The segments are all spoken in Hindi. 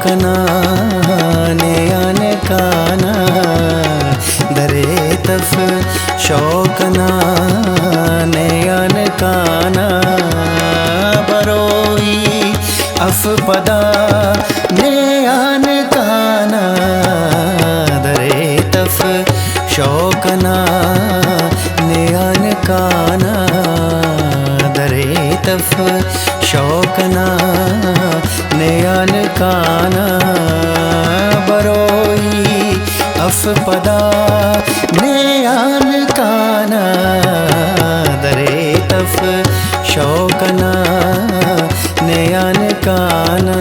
शौकना ने आने काना दरे तफ शौकना ने आने काना बरोई अफपदा ने आने काना दरे तफ शौकना ने आने काना दरे तफ शौकना नयन काना बरोई अफपदा नयन काना दरे तफ शौकना नयन काना।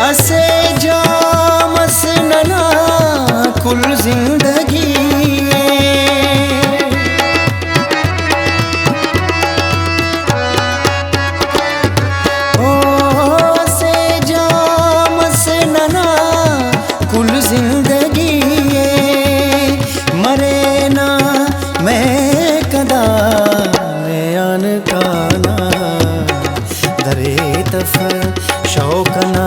असे जामस नना कुल जिंदगी ओ असे जामस नना कुल जिंदगी मरे ना मैं कदा नयन काना दरे तफ शौकना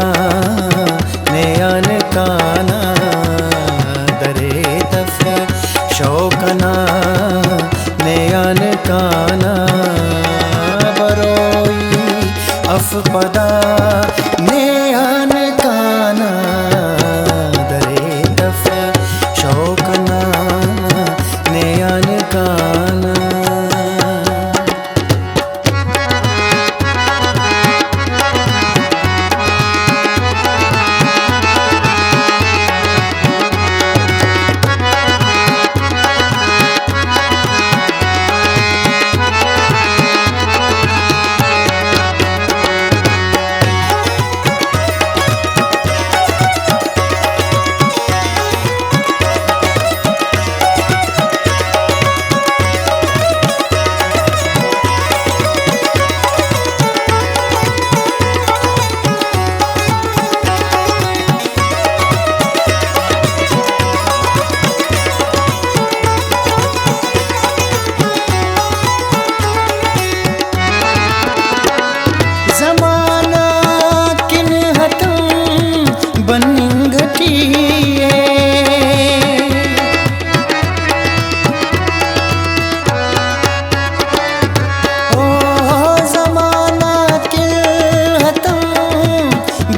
नयन काना दरे तफ शौकना नयन काना बरोई अफपदा नयन काना दरे तफ शौकना नयन काना।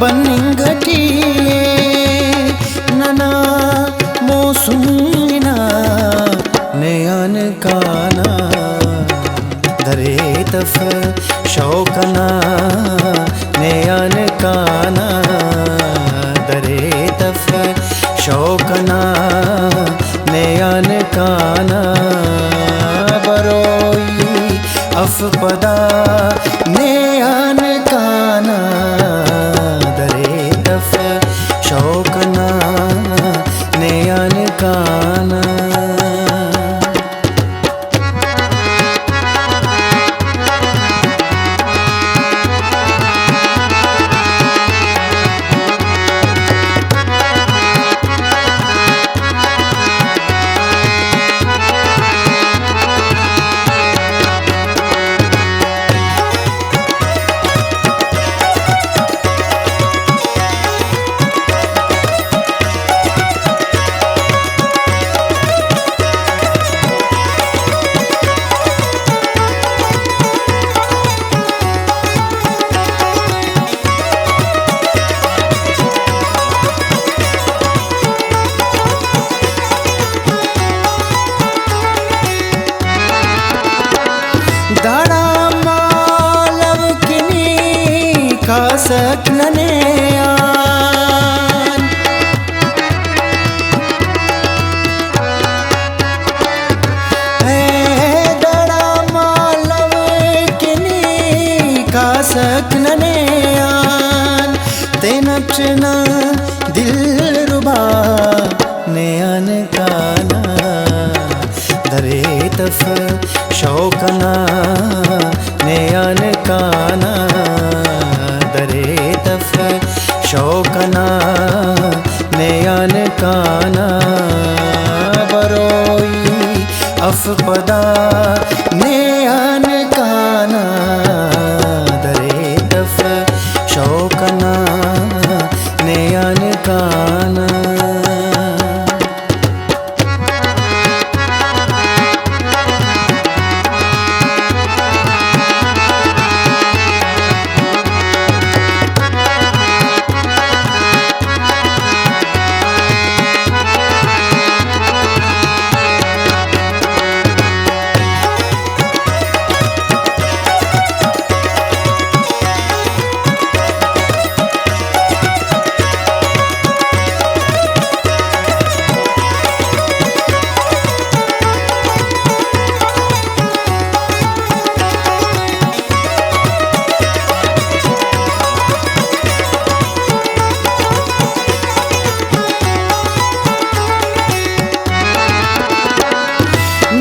बनिंगटिए नना मोसुमिना नयन काना दरे तफ शौकना नयन काना दरे तफ शौकना नयन काना बरोई अफपदा नयन काना दरे तफ शौकना नयन काना। खासक ननेयान दड़ा मालव किनी खासक ननेयान ते नचना दिल रुबा नयन काना दरे तफ शौकना नयन काना दरे तफ शौकना नयन काना बरोई अफपदा नयन काना दरे तफ शौकना नयन काना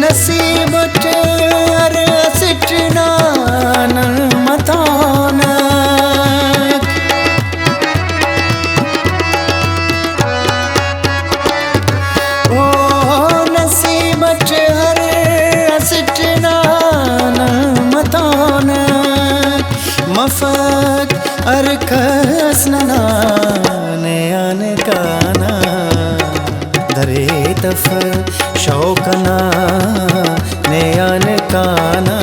नसीबट अरसिटना मतानक ओ नसीबट अरसिटना मतानक मफक अरखसना नयन काना दरे तफ शौकना नयन काना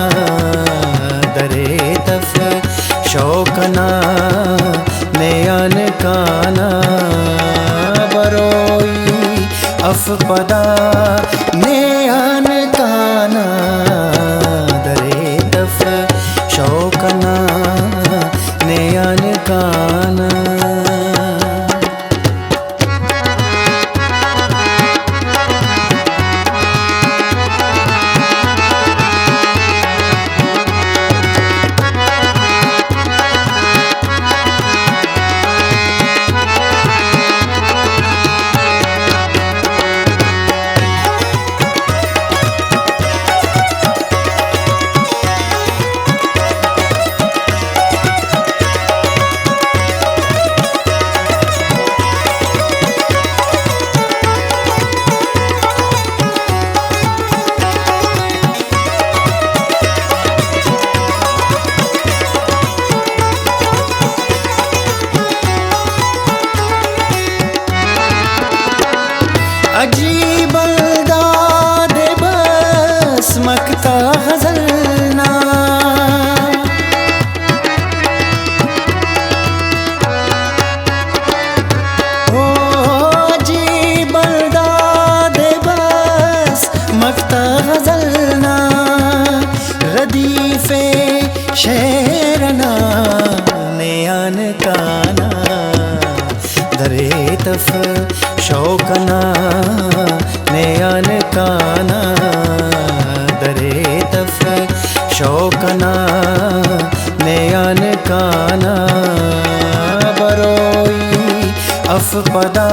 दरे तफ शौकना नयन काना बरोई अफपदा नयन काना दरे तफ शौकना नयन काना अजीब अंदाज़ बस मकता गज़लना ओ अजीब अंदाज़ बस मकता गज़लना रदीफ़े शेरना नयन काना दरे तफ शौकना नयन काना दरे तफ शौकना नयन काना बरोई अफपदा